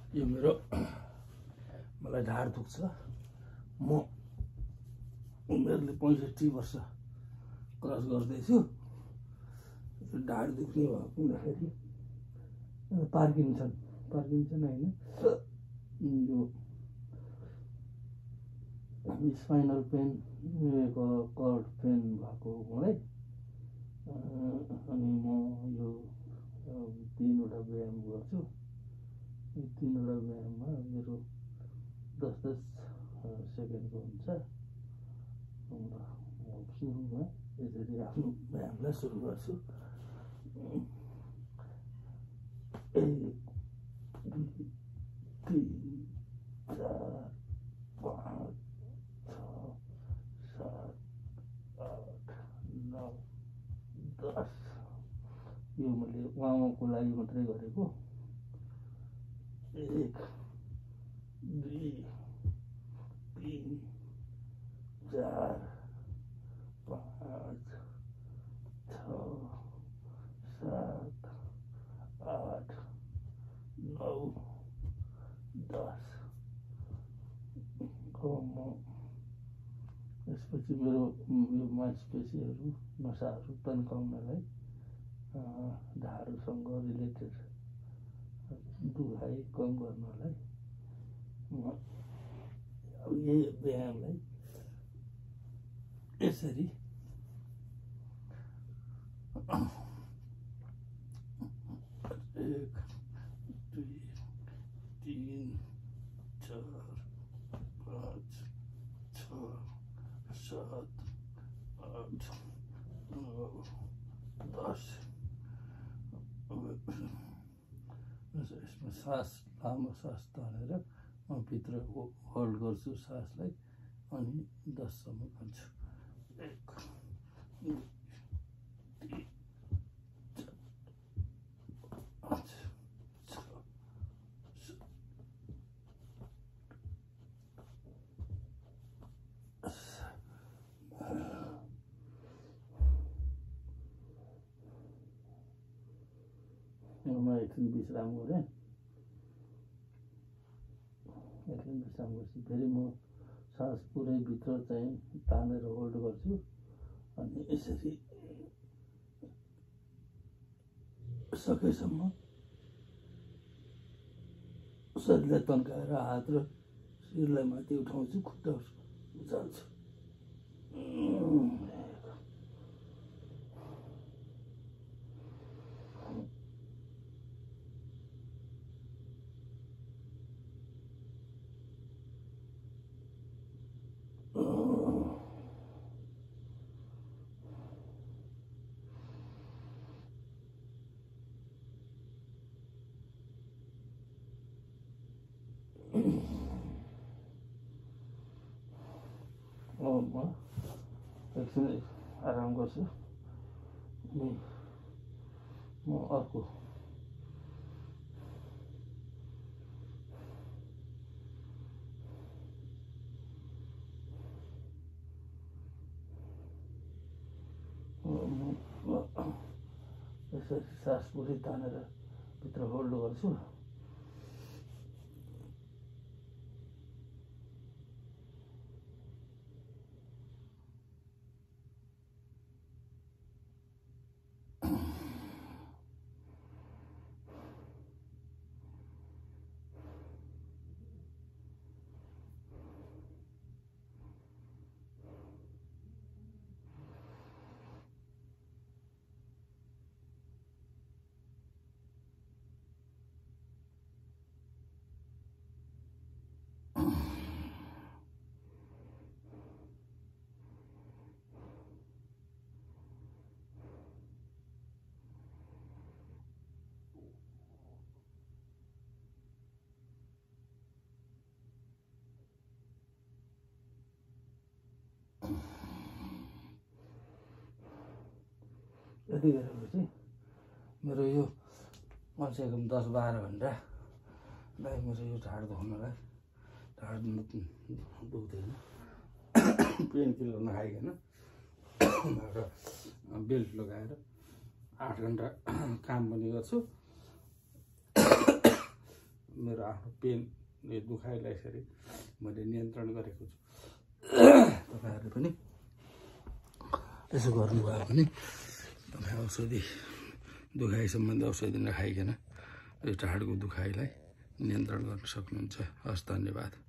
यो मेरो मलाई ढाड दुख्छ। म उमेरले 65 वर्ष क्रस गर्दैछु। ढाड दुख्ने भएको हुँदाखेरि पार्किन्सन होइन, यो स्पाइनल पेन, कर्ड पेन भएको मलाई। अनि म यो 3वटा व्यायाम गर्छु। यो 3वटा व्यायाममा मेरो 10-10 सेकेन्डको हुन्छ। सुरुमा यसरी आफ्नो व्यायामलाई सुरु गर्छु। 1 2 3 4 5 6 7 8 9 10। यो मैले उहाँको लागि मात्रै गरेको। 1 2 3 4 5 6 7 8 9 10। म यसपछि मेरो यो मांसपेशीहरू, नसाहरू तन्काउनलाई, ढाडसँग रिलेटेड दुखाइ कम गर्नलाई म यही व्यायामलाई यसरी 1 2 3 4 5 6 7 8 9 10। यसमा सास, लामो सास तानेर म भित्र होल्ड गर्छु सासलाई, अनि 10 सम्म गर्छु। 1 2 3 4 5 6 7 म एकछिन विश्राम गरेँ। फेरि म सास पुरै भित्र चाहिँ तानेर होल्ड गर्छु, अनि यसरी सकेसम्म शरीरलाई तन्काएर हात र शिरलाई माथि उठाउँछु, खुट्टा उचाल्छु। म एकछिन आराम गर्छु। म अर्को यसरी सास पुरै तानेर भित्र होल्ड गर्छु। यति गरेपछि मेरो यो कमसेकम 10-12 घन्टालाई मेरो यो ढाड दुख्नलाई, ढाड दुख्दैन। पेन किलर नखाइकन र बेल्ट लगाएर 8 घन्टा काम पनि गर्छु। मेरो आफ्नो पेन दुखाइलाई यसरी मैले नियन्त्रण गरेको छु। तपाईँहरूले पनि यसो गर्नुभयो भने तपाईँ औषधि दुखाइ सम्बन्धी औषधि नखाइकन यो ढाडको दुखाइलाई नियन्त्रण गर्न सक्नुहुन्छ। हस्, धन्यवाद।